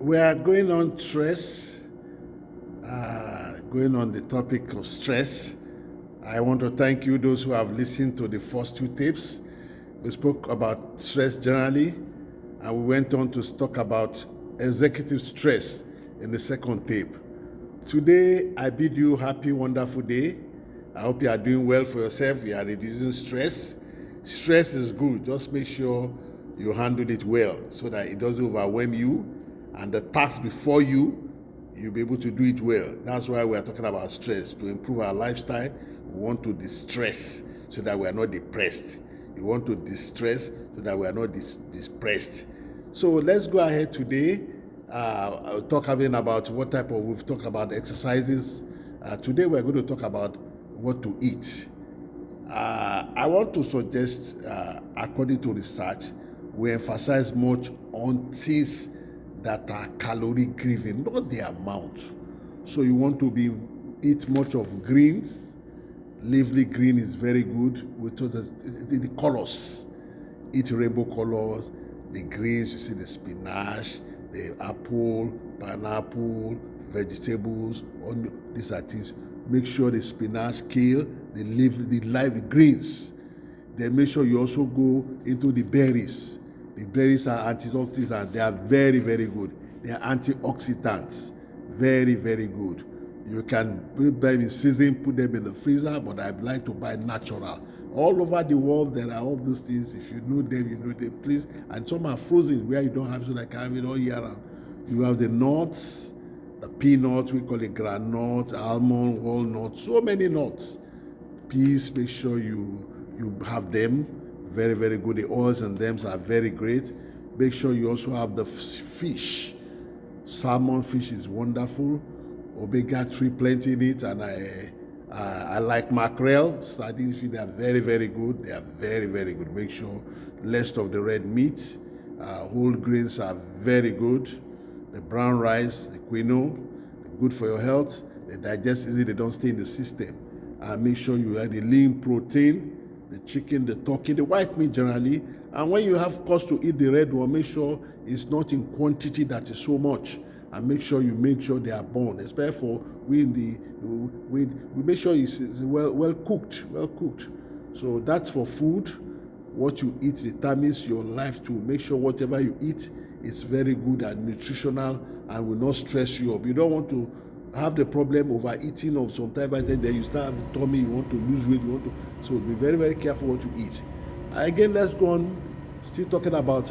We are going on going on the topic of stress. I want to thank you, those who have listened to the first two tapes. We spoke about stress generally, and we went on to talk about executive stress in the second tape. Today, I bid you happy, wonderful day. I hope you are doing well for yourself. You are reducing stress. Stress is good. Just make sure you handle it well so that it doesn't overwhelm you, and the task before you, you'll be able to do it well. That's why we are talking about stress. To improve our lifestyle, we want to distress so that we are not depressed. You want to distress so that we are not depressed. So let's go ahead today. I'll talk about we've talked about exercises. Today we're going to talk about what to eat. I want to suggest, according to research, we emphasize much on things that are calorie craving, not the amount. So you want to eat much of greens. Leafy green is very good with the colors. Eat rainbow colors, the greens, you see the spinach, the apple, pineapple, vegetables, all these are things. Make sure the spinach, kale, the live greens. Then make sure you also go into the berries. The berries are antioxidants. They are very, very good. They are antioxidants. Very, very good. You can put them in season, put them in the freezer, but I like to buy natural. All over the world, there are all these things. If you know them, you know them, please. And some are frozen where you don't have, so that I can have it all year round. You have the nuts, the peanuts, we call it groundnut, almond, walnut, so many nuts. Please make sure you have them. Very, very good. The oils and them are very great. Make sure you also have the fish. Salmon fish is wonderful. Omega-3 plenty in it, and I like mackerel. Sardines, they are very, very good. They are very, very good. Make sure less of the red meat. Whole grains are very good. The brown rice, the quinoa, good for your health. They digest easily. They don't stay in the system. And make sure you have the lean protein, the chicken, the turkey, the white meat generally. And when you have cause to eat the red one, make sure it's not in quantity that is so much. And make sure they are born. Especially for we make sure it's well cooked. So that's for food. What you eat determines your life too. Make sure whatever you eat is very good and nutritional and will not stress you up. You don't want to have the problem overeating of some type of thing, then you start having tummy, you want to lose weight, so be very, very careful what you eat. Again, let's go on, still talking about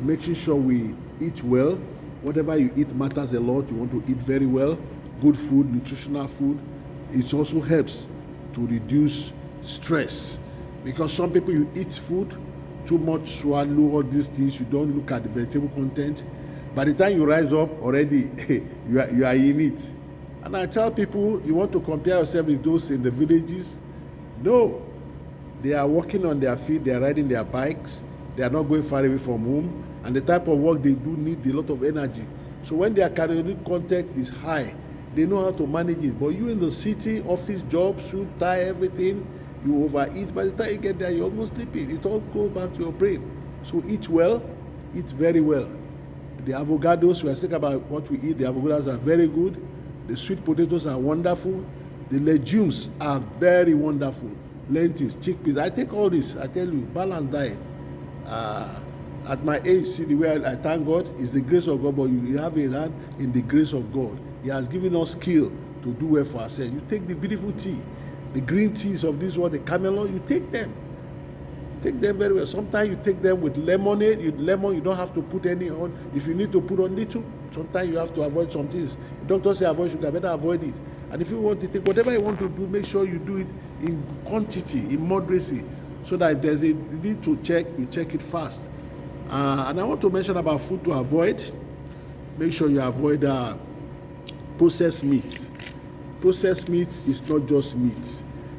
making sure we eat well. Whatever you eat matters a lot. You want to eat very well, good food, nutritional food. It also helps to reduce stress, because some people, you eat food, too much swallow, all these things, you don't look at the vegetable content. By the time you rise up, already you are in it. And I tell people, you want to compare yourself with those in the villages? No. They are walking on their feet, they are riding their bikes, they are not going far away from home, and the type of work they do need a lot of energy. So when their caloric content is high, they know how to manage it. But you in the city, office job, suit, tie, everything, you overeat. By the time you get there, you're almost sleeping. It all goes back to your brain. So eat well, eat very well. The avocados, we are thinking about what we eat. The avocados are very good. The sweet potatoes are wonderful. The legumes are very wonderful. Lentils, chickpeas. I take all this. I tell you, balanced diet. At my age, see the way I thank God is the grace of God, but you have a hand in the grace of God. He has given us skill to do well for ourselves. You take the beautiful tea, the green teas of this world, the camelot, you take them. Take them very well. Sometimes you take them with lemonade. You don't have to put any on. If you need to put on little, sometimes you have to avoid some things. The doctor say avoid sugar, better avoid it. And if you want to take whatever you want to do, make sure you do it in quantity, in moderacy, so that if there's a need to check, you check it fast. And I want to mention about food to avoid. Make sure you avoid processed meat. Processed meat is not just meat.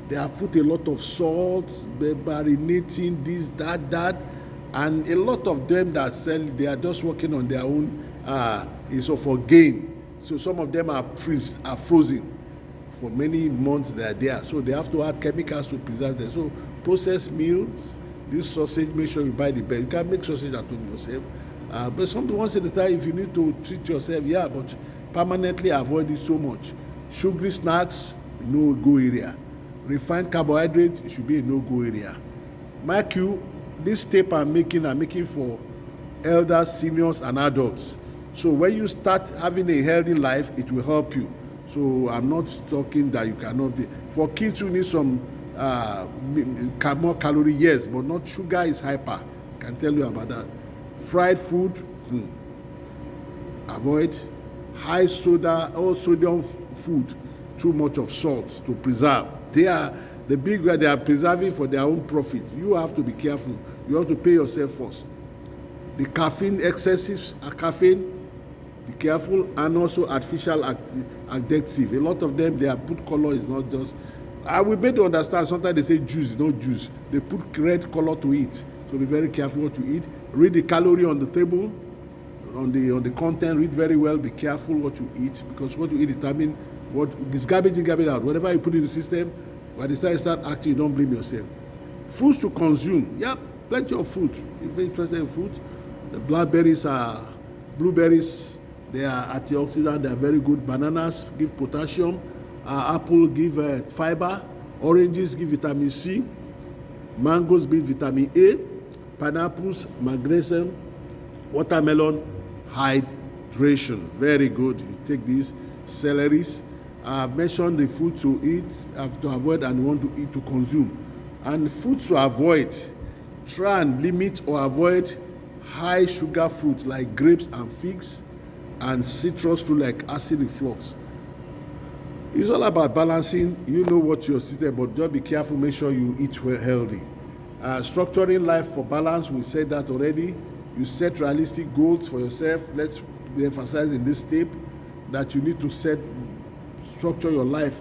They have put a lot of salt, marinating, this, that, and a lot of them that sell, they are just working on their own, so for gain. So some of them are frozen for many months. They are there, so they have to add chemicals to preserve them. So processed meals, this sausage, make sure you buy the best. You can make sausage at home yourself. But once at a time, if you need to treat yourself, yeah, but permanently avoid it so much. Sugary snacks, no go area. Refined carbohydrates, it should be a no go area. Mark you, this step I'm making for elders, seniors, and adults. So when you start having a healthy life, it will help you. So I'm not talking that you cannot be. For kids who need some more calorie, yes, but not sugar is hyper. I can tell you about that. Fried food, avoid. High soda or sodium food, too much of salt to preserve. They are the big way they are preserving for their own profit. You have to be careful. You have to pay yourself first. The caffeine excesses, caffeine, be careful, and also artificial additive. A lot of them, their food color is not just. I will better understand. Sometimes they say juice, it's not juice. They put red color to it. So be very careful what you eat. Read the calorie on the table, on the content. Read very well. Be careful what you eat, because what you eat determines what is garbage in, garbage out. Whatever you put in the system, by the time you start acting, you don't blame yourself. Foods to consume. Yeah, plenty of food. If you're interested in food, the blueberries, they are antioxidant. They are very good. Bananas give potassium. Apple give fiber. Oranges give vitamin C. Mangoes give vitamin A. Pineapples, magnesium. Watermelon, hydration. Very good. You take these. Celeries. I've mentioned the food to eat, to avoid, and want to eat to consume. And foods to avoid. Try and limit or avoid high sugar fruits like grapes and figs, and citrus fruit like acid reflux. It's all about balancing. You know what you're sitting, but just be careful. Make sure you eat well, healthy. Structuring life for balance. We said that already. You set realistic goals for yourself. Let's emphasize in this step that you need to structure your life,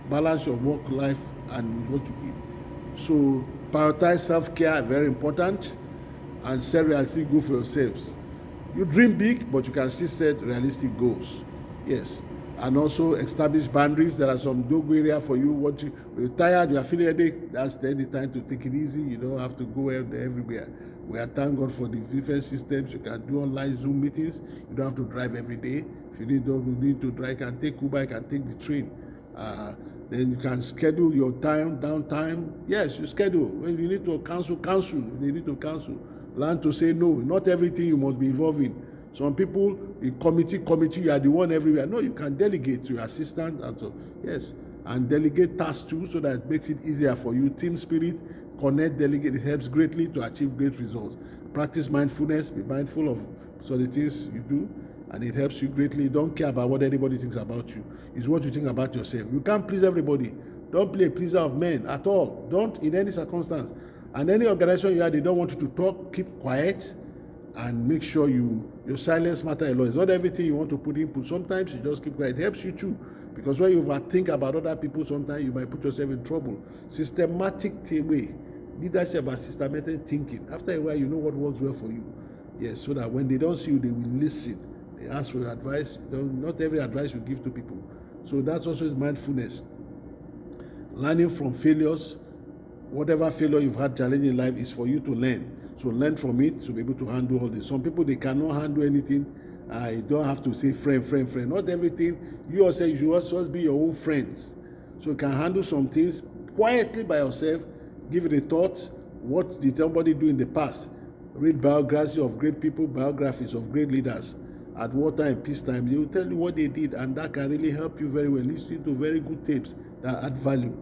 balance your work life and what you eat. So prioritize self-care, very important, and set realistic goals for yourselves. You dream big, but you can still set realistic goals. Yes. And also establish boundaries. There are some dog area for you. When you're tired, you are feeling headache, that's the time to take it easy. You don't have to go everywhere. We are thank God for the different systems. You can do online Zoom meetings. You don't have to drive every day. If you need to drive, you can take Uber, you can take the train. Then you can schedule your downtime. Yes, you schedule. When you need to cancel. If they need to cancel. Learn to say no. Not everything you must be involved in. Some people, in committee, you are the one everywhere. No, you can delegate to your assistant. And so, yes, and delegate tasks too, so that it makes it easier for you. Team spirit, connect, delegate. It helps greatly to achieve great results. Practice mindfulness. Be mindful of the things you do, and it helps you greatly. Don't care about what anybody thinks about you. It's what you think about yourself. You can't please everybody. Don't play a pleaser of men at all. Don't in any circumstance. And any organization you are, they don't want you to talk. Keep quiet. And make sure your silence matters a lot. It's not everything you want to put input. Sometimes you just keep quiet. It helps you too. Because when you overthink about other people, sometimes you might put yourself in trouble. Systematic way. Leadership and systematic thinking. After a while, you know what works well for you. Yes, so that when they don't see you, they will listen. They ask for advice. Not every advice you give to people. So that's also mindfulness. Learning from failures. Whatever failure you've had challenging in life is for you to learn. So learn from it to be able to handle all this. Some people, they cannot handle anything. You don't have to say friend. Not everything. You yourself, you should also be your own friends. So you can handle some things quietly by yourself. Give it a thought. What did somebody do in the past? Read biographies of great people, biographies of great leaders. At wartime, peacetime, they will tell you what they did, and that can really help you very well. Listening to very good tapes that add value.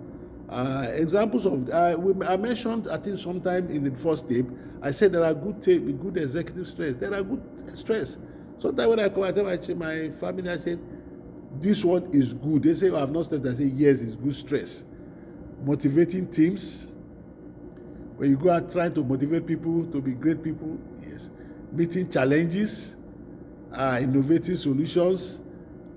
Examples of I mentioned, I think sometime in the first tape, I said there are good executive stress. There are good stress. Sometimes when I come, I tell my family, I said, this one is good. They say, I have not stressed. I say, yes, it's good stress. Motivating teams. When you go out trying to motivate people to be great people, yes. Meeting challenges, innovative solutions,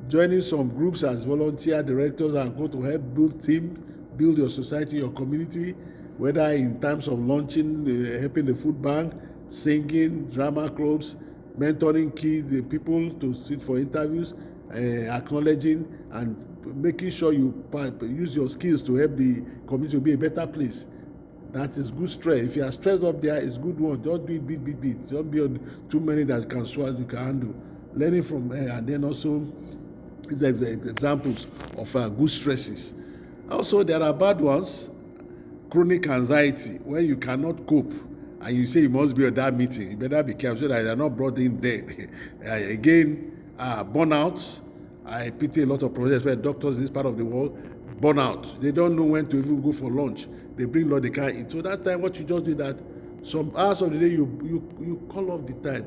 joining some groups as volunteer directors and go to help build teams. Build your society, your community, whether in terms of launching, helping the food bank, singing, drama clubs, mentoring kids, people to sit for interviews, acknowledging and making sure you use your skills to help the community to be a better place. That is good stress. If you are stressed up there, it's good one. Just do it bit. Don't be on too many that you can swallow, you can handle. Learning from and then also these are examples of good stresses. Also, there are bad ones. Chronic anxiety, when you cannot cope and you say you must be at that meeting, you better be careful so that you are not brought in dead. Again, burnout. I pity a lot of professors, especially doctors in this part of the world, burnout. They don't know when to even go for lunch. They bring lunch, they can't eat. So that time, what you just do that, some hours of the day, you call off the time.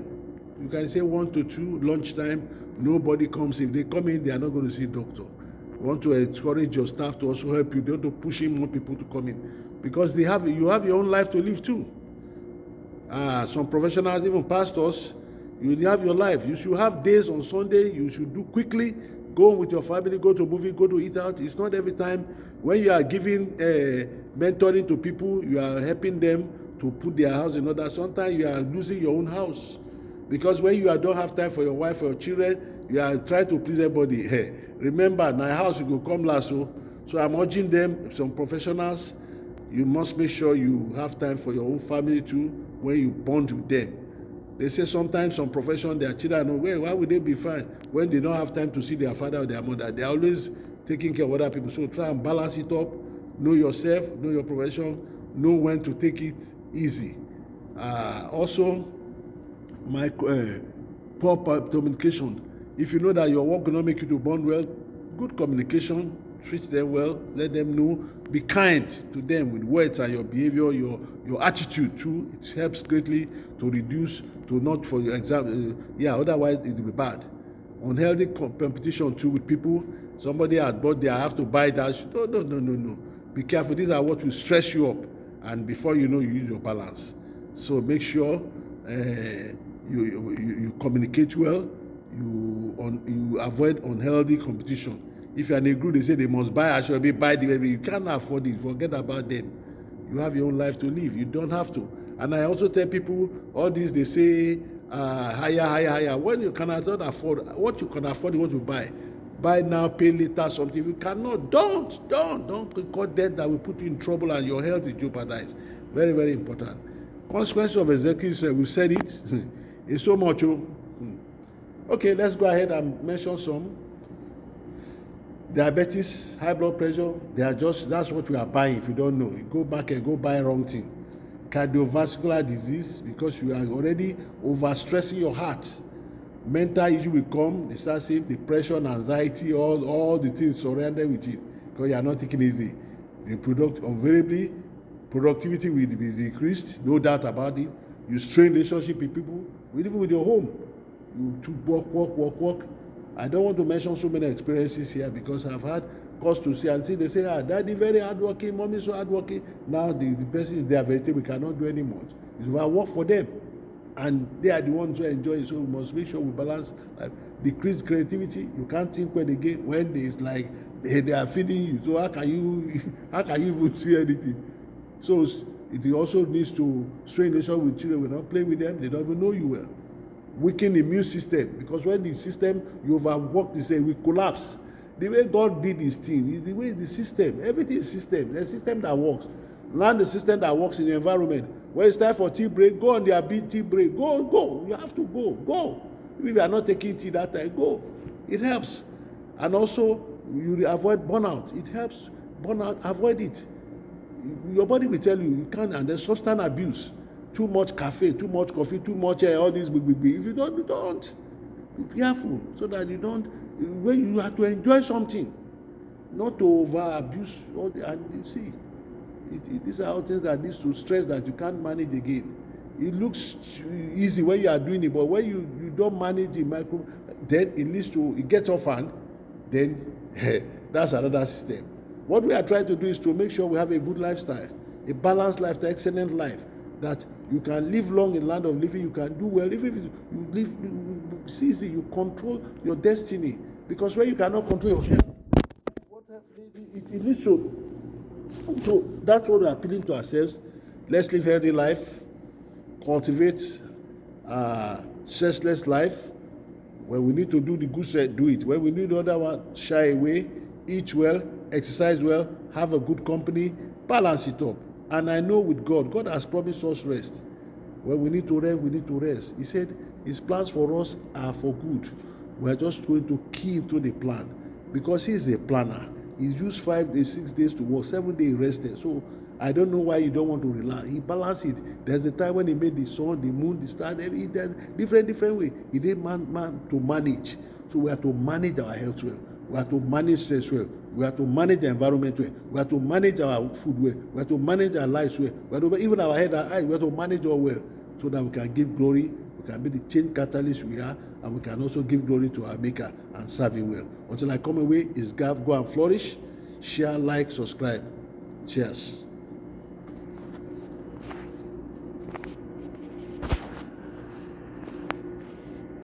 You can say 1 to 2, lunchtime, nobody comes. If they come in, they are not going to see doctor. You want to encourage your staff to also help you. They want to push in more people to come in. Because you have your own life to live too. Some professionals, even pastors, you have your life. You should have days on Sunday you should do quickly. Go with your family, go to a movie, go to eat out. It's not every time. When you are giving mentoring to people, you are helping them to put their house in order. Sometimes you are losing your own house. Because when you don't have time for your wife or your children, you are trying to please everybody. Hey, remember, my house you go come last. So I'm urging them, some professionals, you must make sure you have time for your own family too when you bond with them. They say sometimes some profession, their children know, well, why would they be fine when they don't have time to see their father or their mother? They're always taking care of other people. So try and balance it up. Know yourself, know your profession, know when to take it easy. Also, poor communication. If you know that your work will not make you to bond well, good communication, treat them well, let them know, be kind to them with words and your behavior, your attitude too. It helps greatly to reduce, to not for your exam. Otherwise it will be bad. Unhealthy competition too with people. Somebody has bought there, I have to buy that. No. Be careful. These are what will stress you up, and before you know, you use your balance. So make sure you communicate well. You avoid unhealthy competition. If you are in a group, they say they must buy Asoebi, buy the baby. You can't afford it. Forget about them. You have your own life to live. You don't have to. And I also tell people, all this, they say, higher. When you cannot afford, what you can afford is what you buy. Buy now, pay later, something. If you cannot, don't record debt that will put you in trouble and your health is jeopardized. Very, very important. Consequences of executives, we said it. It's so much. Okay, let's go ahead and mention some. Diabetes, high blood pressure, that's what we are buying if you don't know. You go back and go buy wrong thing. Cardiovascular disease, because you are already overstressing your heart. Mental issue will come, they start saying depression, anxiety, all the things surrounded with it, because you are not taking it easy. Invariably, productivity will be decreased, no doubt about it. You strain relationship with people, even with your home. You work. I don't want to mention so many experiences here because I've had cause to see and see. They say, daddy very hardworking, mommy so hardworking. Now the person is there, we cannot do any much. It's about work for them. And they are the ones who enjoy it. So we must make sure we balance life. Decrease creativity. You can't think when it's like they are feeding you. So how can you even see anything? So it also needs to strain relationship with children. We're not playing with them, they don't even know you well. Weaken immune system, because when the system you overwork the same, we collapse. The way God did this thing is the way the system, everything is system. The system that works. Learn the system that works in the environment. When it's time for tea break, go on their big tea break. Go. You have to go. If you are not taking tea that time, go. It helps. And also, you avoid burnout. It helps. Burnout, avoid it. Your body will tell you can't, and there's substance abuse. Too much caffeine, too much coffee, too much all this. If you don't. Be careful so that you don't. When you have to enjoy something, not to over abuse. And you see, these are all things that leads to stress that you can't manage again. It looks easy when you are doing it, but when you don't manage it, then it gets off hand. Then that's another system. What we are trying to do is to make sure we have a good lifestyle, a balanced lifestyle, excellent life, that you can live long in the land of living, you can do well. Even if you live, it's easy, you control your destiny. Because when you cannot control your health, it leads to. So that's what we're appealing to ourselves. Let's live a healthy life, cultivate stressless life. When we need to do the good side, do it. When we need the other one, shy away, eat well, exercise well, have a good company, balance it up. And I know with God has promised us rest. When we need to rest, we need to rest. He said his plans for us are for good. We are just going to key into the plan because he's a planner. He used 5 days, 6 days to work, 7 days rested. So I don't know why you don't want to relax. He balanced it. There's a time when he made the sun, the moon, the stars, different way. He did man to manage. So we have to manage our health well. We have to manage stress well. We have to manage the environment well. We have to manage our food well. We have to manage our lives well. We have to, even our head, our eyes, we have to manage all well so that we can give glory. We can be the change catalyst we are, and we can also give glory to our Maker and serve Him well. Until I come away, is God, go and flourish. Share, like, subscribe. Cheers.